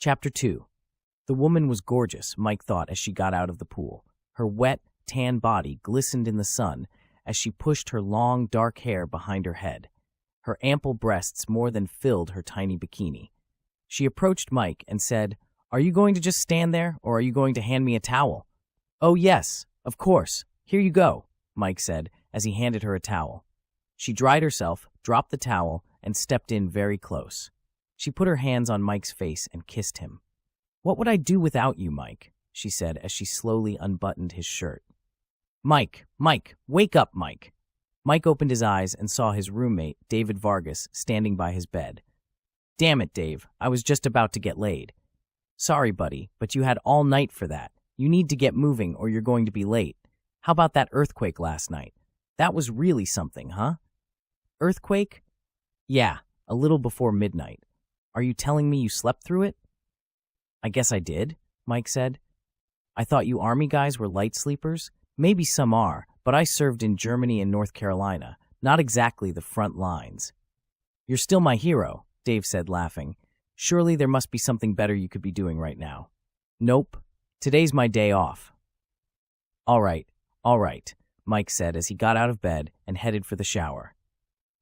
Chapter 2. The woman was gorgeous, Mike thought as she got out of the pool. Her wet, tan body glistened in the sun as she pushed her long, dark hair behind her head. Her ample breasts more than filled her tiny bikini. She approached Mike and said, "Are you going to just stand there, or are you going to hand me a towel?" "Oh, yes, of course. Here you go," Mike said as he handed her a towel. She dried herself, dropped the towel, and stepped in very close. She put her hands on Mike's face and kissed him. "What would I do without you, Mike?" she said as she slowly unbuttoned his shirt. Mike, wake up, Mike." Mike opened his eyes and saw his roommate, David Vargas, standing by his bed. "Damn it, Dave, I was just about to get laid." "Sorry, buddy, but you had all night for that. You need to get moving or you're going to be late. How about that earthquake last night? That was really something, huh?" "Earthquake?" "Yeah, a little before midnight. Are you telling me you slept through it?" "I guess I did," Mike said. "I thought you Army guys were light sleepers. Maybe some are, but I served in Germany and North Carolina, not exactly the front lines." "You're still my hero," Dave said, laughing. "Surely there must be something better you could be doing right now." "Nope. Today's my day off." All right, Mike said as he got out of bed and headed for the shower.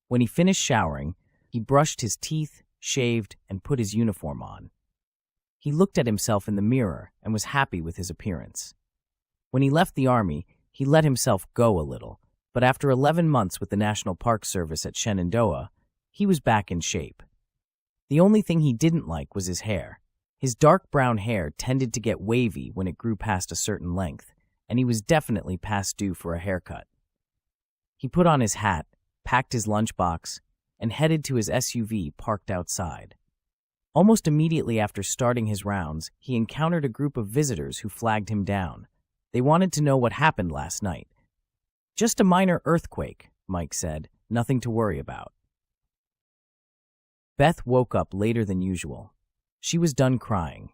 When he finished showering, he brushed his teeth, shaved, and put his uniform on. He looked at himself in the mirror and was happy with his appearance. When he left the Army, he let himself go a little, but after 11 months with the National Park Service at Shenandoah, he was back in shape. The only thing he didn't like was his hair. His dark brown hair tended to get wavy when it grew past a certain length, and he was definitely past due for a haircut. He put on his hat, packed his lunchbox, and headed to his SUV parked outside. Almost immediately after starting his rounds, he encountered a group of visitors who flagged him down. They wanted to know what happened last night. "Just a minor earthquake," Mike said. "Nothing to worry about." Beth woke up later than usual. She was done crying.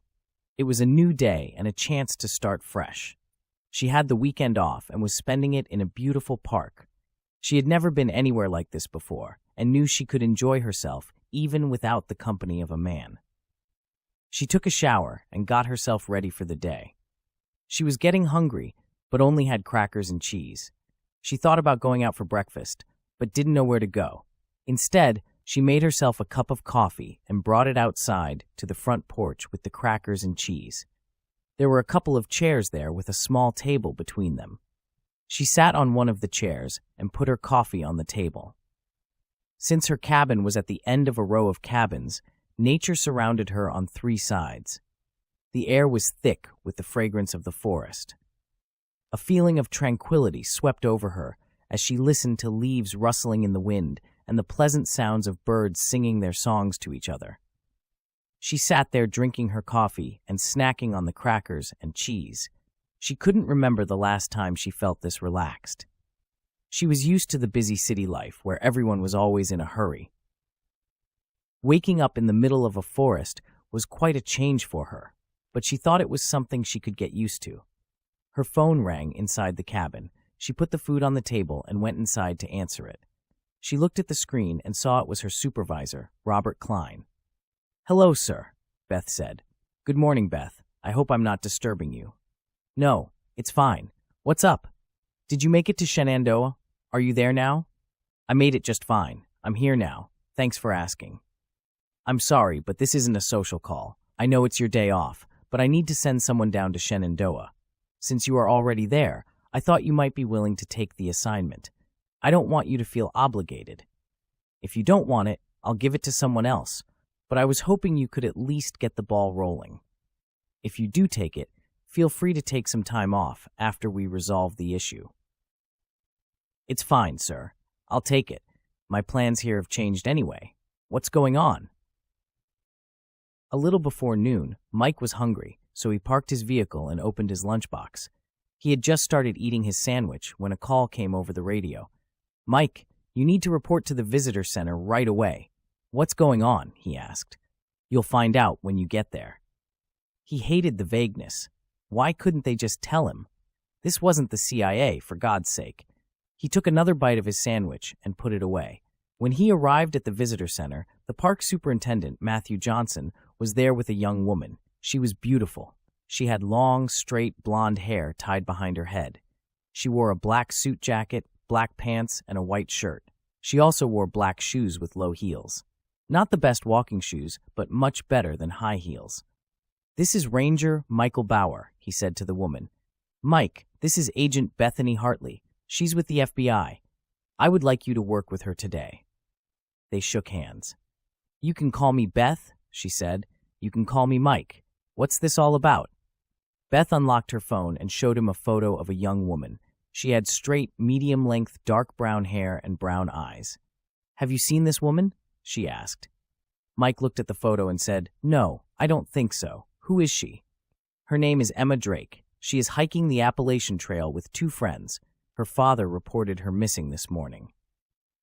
It was a new day and a chance to start fresh. She had the weekend off and was spending it in a beautiful park. She had never been anywhere like this before and knew she could enjoy herself even without the company of a man. She took a shower and got herself ready for the day. She was getting hungry, but only had crackers and cheese. She thought about going out for breakfast, but didn't know where to go. Instead, she made herself a cup of coffee and brought it outside to the front porch with the crackers and cheese. There were a couple of chairs there with a small table between them. She sat on one of the chairs and put her coffee on the table. Since her cabin was at the end of a row of cabins, nature surrounded her on 3 sides. The air was thick with the fragrance of the forest. A feeling of tranquility swept over her as she listened to leaves rustling in the wind and the pleasant sounds of birds singing their songs to each other. She sat there drinking her coffee and snacking on the crackers and cheese. She couldn't remember the last time she felt this relaxed. She was used to the busy city life where everyone was always in a hurry. Waking up in the middle of a forest was quite a change for her, but she thought it was something she could get used to. Her phone rang inside the cabin. She put the food on the table and went inside to answer it. She looked at the screen and saw it was her supervisor, Robert Klein. "Hello, sir," Beth said. "Good morning, Beth. I hope I'm not disturbing you." "No, it's fine. What's up? Did you make it to Shenandoah? Are you there now?" "I made it just fine. I'm here now. Thanks for asking." "I'm sorry, but this isn't a social call. I know it's your day off, but I need to send someone down to Shenandoah. Since you are already there, I thought you might be willing to take the assignment. I don't want you to feel obligated. If you don't want it, I'll give it to someone else, but I was hoping you could at least get the ball rolling. If you do take it, feel free to take some time off after we resolve the issue." "It's fine, sir. I'll take it. My plans here have changed anyway. What's going on?" A little before noon, Mike was hungry, so he parked his vehicle and opened his lunchbox. He had just started eating his sandwich when a call came over the radio. "Mike, you need to report to the visitor center right away." "What's going on?" he asked. "You'll find out when you get there." He hated the vagueness. Why couldn't they just tell him? This wasn't the CIA, for God's sake. He took another bite of his sandwich and put it away. When he arrived at the visitor center, the park superintendent, Matthew Johnson, was there with a young woman. She was beautiful. She had long, straight, blonde hair tied behind her head. She wore a black suit jacket, black pants, and a white shirt. She also wore black shoes with low heels. Not the best walking shoes, but much better than high heels. "This is Ranger Michael Bauer," he said to the woman. "Mike, this is Agent Bethany Hartley. She's with the FBI. I would like you to work with her today." They shook hands. "You can call me Beth," she said. "You can call me Mike. What's this all about?" Beth unlocked her phone and showed him a photo of a young woman. She had straight, medium-length, dark brown hair and brown eyes. "Have you seen this woman?" she asked. Mike looked at the photo and said, "No, I don't think so. Who is she?" "Her name is Emma Drake. She is hiking the Appalachian Trail with 2 friends. Her father reported her missing this morning."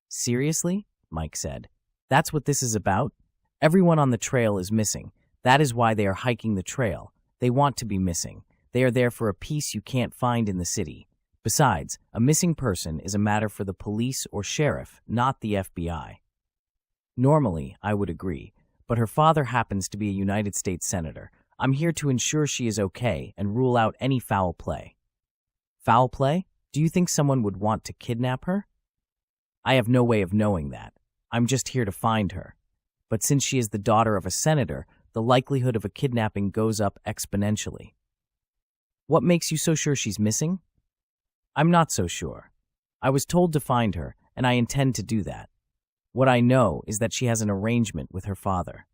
"Seriously?" Mike said. "That's what this is about? Everyone on the trail is missing. That is why they are hiking the trail. They want to be missing. They are there for a piece you can't find in the city. Besides, a missing person is a matter for the police or sheriff, not the FBI." "Normally, I would agree, but her father happens to be a United States Senator. I'm here to ensure she is okay and rule out any foul play." "Foul play? Do you think someone would want to kidnap her?" "I have no way of knowing that. I'm just here to find her. But since she is the daughter of a senator, the likelihood of a kidnapping goes up exponentially." "What makes you so sure she's missing?" "I'm not so sure. I was told to find her, and I intend to do that. What I know is that she has an arrangement with her father.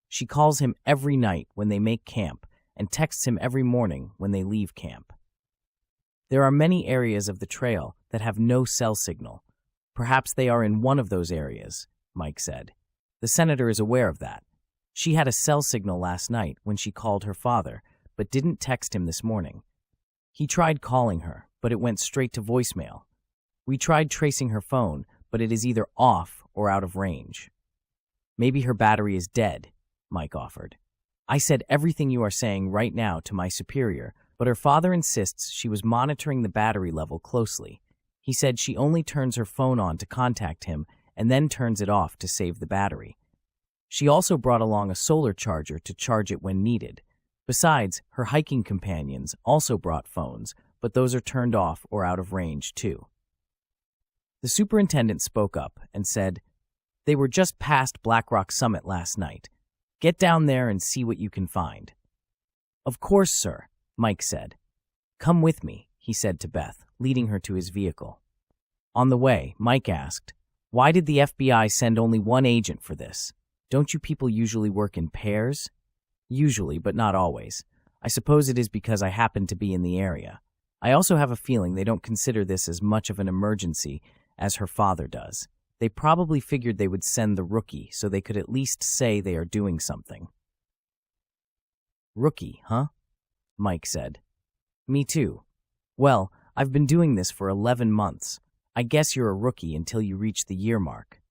She calls him every night when they make camp and texts him every morning when they leave camp." "There are many areas of the trail that have no cell signal. Perhaps they are in one of those areas," Mike said. "The senator is aware of that. She had a cell signal last night when she called her father, but didn't text him this morning. He tried calling her, but it went straight to voicemail. We tried tracing her phone, but it is either off or out of range." "Maybe her battery is dead," Mike offered. "I said everything you are saying right now to my superior, but her father insists she was monitoring the battery level closely. He said she only turns her phone on to contact him and then turns it off to save the battery. She also brought along a solar charger to charge it when needed. Besides, her hiking companions also brought phones, but those are turned off or out of range too." The superintendent spoke up and said, "They were just past Black Rock Summit last night. Get down there and see what you can find." "Of course, sir," Mike said. "Come with me," he said to Beth, leading her to his vehicle. On the way, Mike asked, "Why did the FBI send only one agent for this? Don't you people usually work in pairs?" "Usually, but not always. I suppose it is because I happen to be in the area. I also have a feeling they don't consider this as much of an emergency as her father does. They probably figured they would send the rookie so they could at least say they are doing something." "Rookie, huh?" Mike said. "Me too. Well, I've been doing this for 11 months. I guess you're a rookie until you reach the year mark."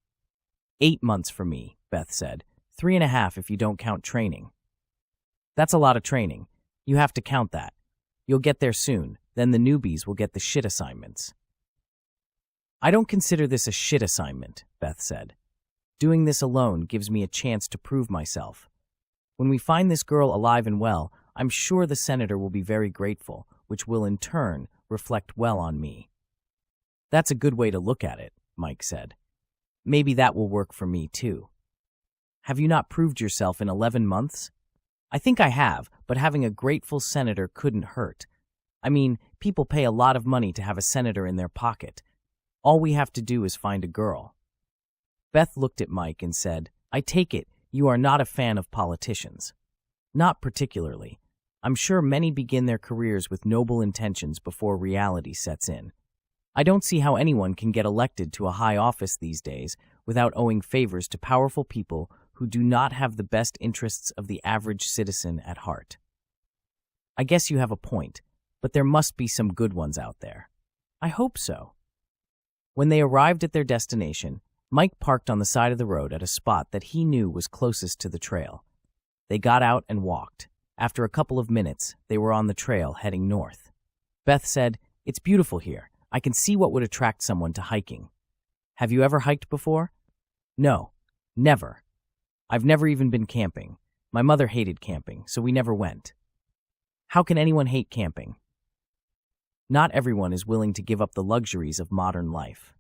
8 months for me," Beth said. 3.5 if you don't count training." "That's a lot of training. You have to count that. You'll get there soon. Then the newbies will get the shit assignments." "I don't consider this a shit assignment," Beth said. "Doing this alone gives me a chance to prove myself. When we find this girl alive and well, I'm sure the senator will be very grateful, which will in turn reflect well on me." "That's a good way to look at it," Mike said. "Maybe that will work for me too." "Have you not proved yourself in 11 months? "I think I have, but having a grateful senator couldn't hurt. I mean, people pay a lot of money to have a senator in their pocket. All we have to do is find a girl." Beth looked at Mike and said, "I take it you are not a fan of politicians." "Not particularly. I'm sure many begin their careers with noble intentions before reality sets in. I don't see how anyone can get elected to a high office these days without owing favors to powerful people who do not have the best interests of the average citizen at heart." "I guess you have a point, but there must be some good ones out there." "I hope so." When they arrived at their destination, Mike parked on the side of the road at a spot that he knew was closest to the trail. They got out and walked. After a couple of minutes, they were on the trail heading north. Beth said, "It's beautiful here. I can see what would attract someone to hiking." "Have you ever hiked before?" No, never. I've never even been camping. My mother hated camping, so we never went. How can anyone hate camping? Not everyone is willing to give up the luxuries of modern life.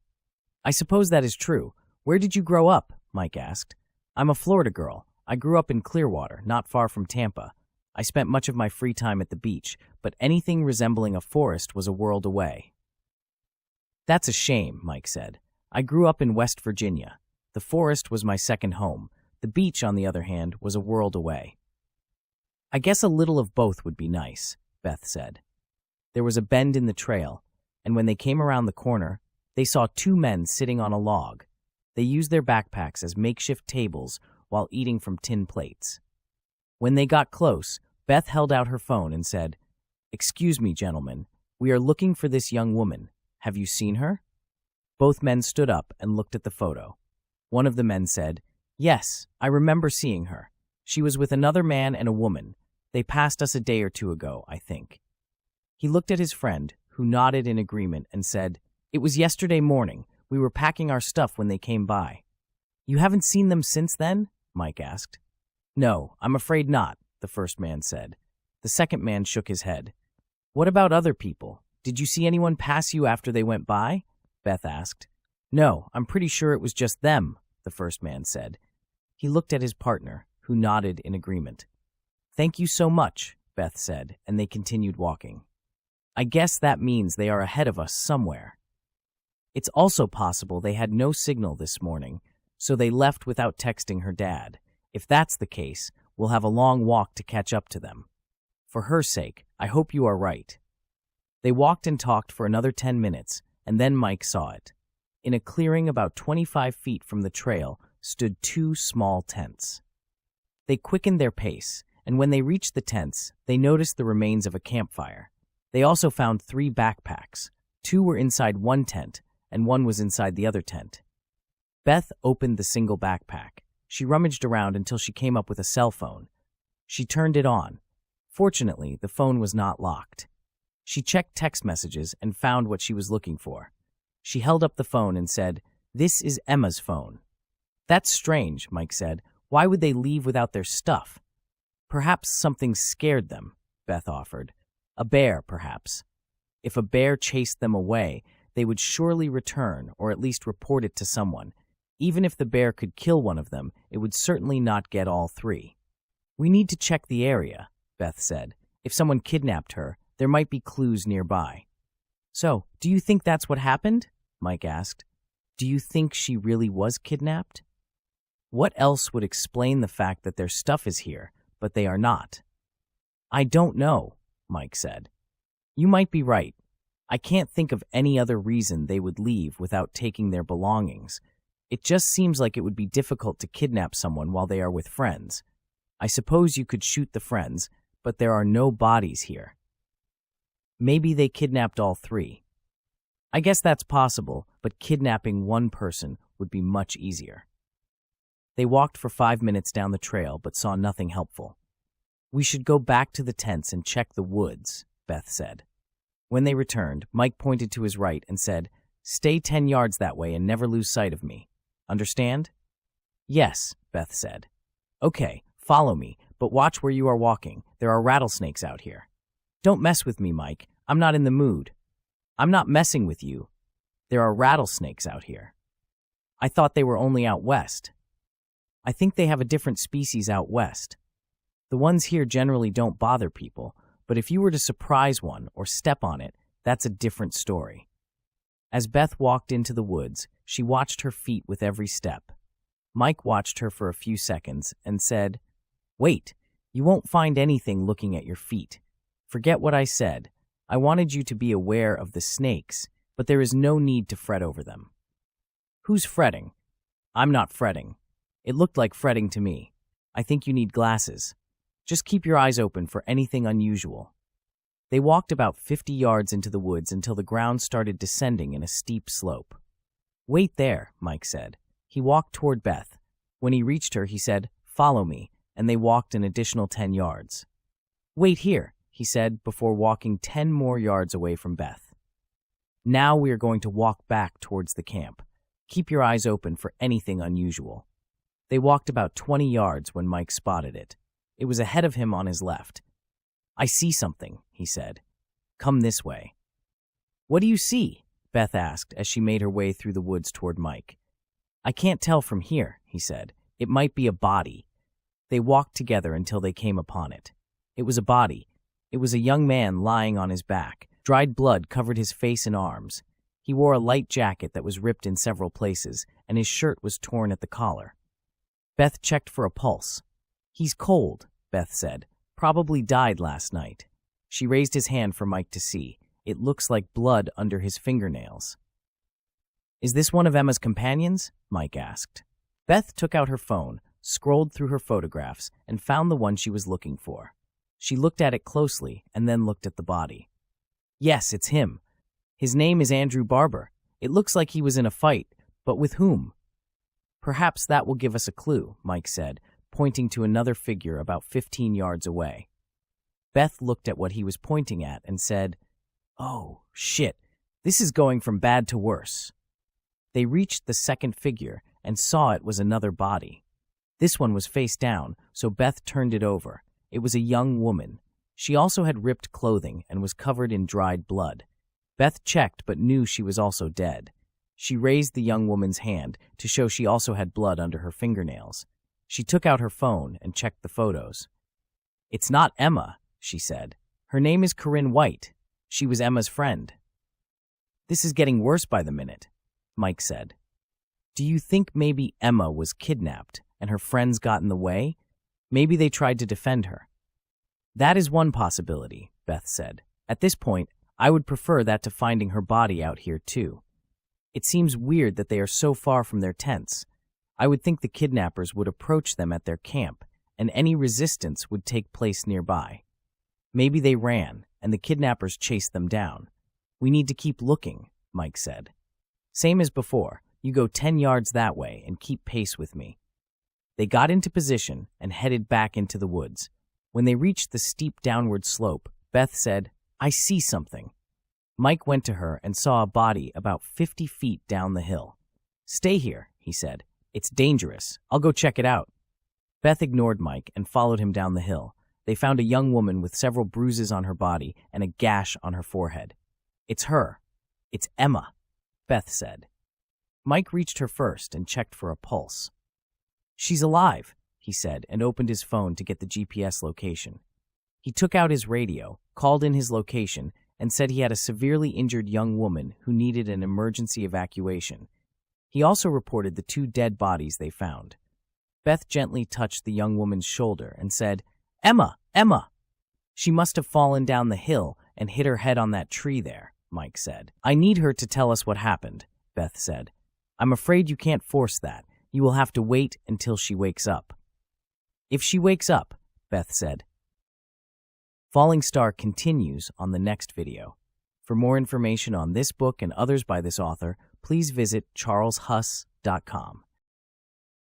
I suppose that is true. Where did you grow up? Mike asked. I'm a Florida girl. I grew up in Clearwater, not far from Tampa. I spent much of my free time at the beach, but anything resembling a forest was a world away. That's a shame, Mike said. I grew up in West Virginia. The forest was my second home. The beach, on the other hand, was a world away. I guess a little of both would be nice, Beth said. There was a bend in the trail, and when they came around the corner, they saw two men sitting on a log. They used their backpacks as makeshift tables while eating from tin plates. When they got close, Beth held out her phone and said, "Excuse me, gentlemen, we are looking for this young woman. Have you seen her?" Both men stood up and looked at the photo. One of the men said, "Yes, I remember seeing her. She was with another man and a woman. They passed us a day or two ago, I think." He looked at his friend, who nodded in agreement and said, "It was yesterday morning. We were packing our stuff when they came by." "You haven't seen them since then?" Mike asked. "No, I'm afraid not," the first man said. The second man shook his head. "What about other people? Did you see anyone pass you after they went by?" Beth asked. "No, I'm pretty sure it was just them," the first man said. He looked at his partner, who nodded in agreement. "Thank you so much," Beth said, and they continued walking. "I guess that means they are ahead of us somewhere." It's also possible they had no signal this morning, so they left without texting her dad. If that's the case, we'll have a long walk to catch up to them. For her sake, I hope you are right. They walked and talked for another 10 minutes, and then Mike saw it. In a clearing about 25 feet from the trail stood two small tents. They quickened their pace, and when they reached the tents, they noticed the remains of a campfire. They also found 3 backpacks. 2 were inside one tent, and 1 was inside the other tent. Beth opened the single backpack. She rummaged around until she came up with a cell phone. She turned it on. Fortunately, the phone was not locked. She checked text messages and found what she was looking for. She held up the phone and said, "This is Emma's phone." "That's strange," Mike said. "Why would they leave without their stuff?" "Perhaps something scared them," Beth offered. "A bear, perhaps. If a bear chased them away, they would surely return or at least report it to someone. Even if the bear could kill one of them, it would certainly not get all 3. "We need to check the area," Beth said. "If someone kidnapped her, there might be clues nearby." "So, do you think that's what happened?" Mike asked. "Do you think she really was kidnapped? What else would explain the fact that their stuff is here, but they are not?" "I don't know," Mike said. "You might be right. I can't think of any other reason they would leave without taking their belongings. It just seems like it would be difficult to kidnap someone while they are with friends. I suppose you could shoot the friends, but there are no bodies here. Maybe they kidnapped all 3. I guess that's possible, but kidnapping one person would be much easier." They walked for 5 minutes down the trail, but saw nothing helpful. "We should go back to the tents and check the woods," Beth said. When they returned, Mike pointed to his right and said, "Stay 10 yards that way and never lose sight of me. Understand?" "Yes," Beth said. "Okay, follow me, but watch where you are walking. There are rattlesnakes out here." "Don't mess with me, Mike. I'm not in the mood." "I'm not messing with you. There are rattlesnakes out here." "I thought they were only out west." "I think they have a different species out west. The ones here generally don't bother people, but if you were to surprise one or step on it, that's a different story." As Beth walked into the woods, she watched her feet with every step. Mike watched her for a few seconds and said, "Wait, you won't find anything looking at your feet. Forget what I said. I wanted you to be aware of the snakes, but there is no need to fret over them." "Who's fretting?" "I'm not fretting. It looked like fretting to me. I think you need glasses. Just keep your eyes open for anything unusual." They walked about 50 yards into the woods until the ground started descending in a steep slope. "Wait there," Mike said. He walked toward Beth. When he reached her, he said, "Follow me," and they walked an additional 10 yards. "Wait here," he said, before walking 10 more yards away from Beth. "Now we are going to walk back towards the camp. Keep your eyes open for anything unusual." They walked about 20 yards when Mike spotted it. It was ahead of him on his left. "I see something," he said. "Come this way." "What do you see?" Beth asked as she made her way through the woods toward Mike. "I can't tell from here," he said. "It might be a body." They walked together until they came upon it. It was a body. It was a young man lying on his back. Dried blood covered his face and arms. He wore a light jacket that was ripped in several places, and his shirt was torn at the collar. Beth checked for a pulse. "He's cold," Beth said. "Probably died last night." She raised his hand for Mike to see. "It looks like blood under his fingernails." "Is this one of Emma's companions?" Mike asked. Beth took out her phone, scrolled through her photographs, and found the one she was looking for. She looked at it closely and then looked at the body. "Yes, it's him. His name is Andrew Barber. It looks like he was in a fight, but with whom?" "Perhaps that will give us a clue," Mike said, pointing to another figure about 15 yards away. Beth looked at what he was pointing at and said, "Oh, shit, this is going from bad to worse." They reached the second figure and saw it was another body. This one was face down, so Beth turned it over. It was a young woman. She also had ripped clothing and was covered in dried blood. Beth checked but knew she was also dead. She raised the young woman's hand to show she also had blood under her fingernails. She took out her phone and checked the photos. "It's not Emma," she said. "Her name is Corinne White. She was Emma's friend." "This is getting worse by the minute," Mike said. "Do you think maybe Emma was kidnapped and her friends got in the way? Maybe they tried to defend her." "That is one possibility," Beth said. "At this point, I would prefer that to finding her body out here too. It seems weird that they are so far from their tents. I would think the kidnappers would approach them at their camp, and any resistance would take place nearby. Maybe they ran, and the kidnappers chased them down. We need to keep looking," Mike said. "Same as before, you go 10 yards that way and keep pace with me." They got into position and headed back into the woods. When they reached the steep downward slope, Beth said, "I see something." Mike went to her and saw a body about 50 feet down the hill. "Stay here," he said. "It's dangerous. I'll go check it out." Beth ignored Mike and followed him down the hill. They found a young woman with several bruises on her body and a gash on her forehead. "It's her. It's Emma," Beth said. Mike reached her first and checked for a pulse. "She's alive," he said, and opened his phone to get the GPS location. He took out his radio, called in his location, and said he had a severely injured young woman who needed an emergency evacuation. He also reported the 2 dead bodies they found. Beth gently touched the young woman's shoulder and said, "Emma, Emma!" "She must have fallen down the hill and hit her head on that tree there," Mike said. "I need her to tell us what happened," Beth said. "I'm afraid you can't force that. You will have to wait until she wakes up." "If she wakes up," Beth said. Falling Star continues on the next video. For more information on this book and others by this author, please visit charleshuss.com.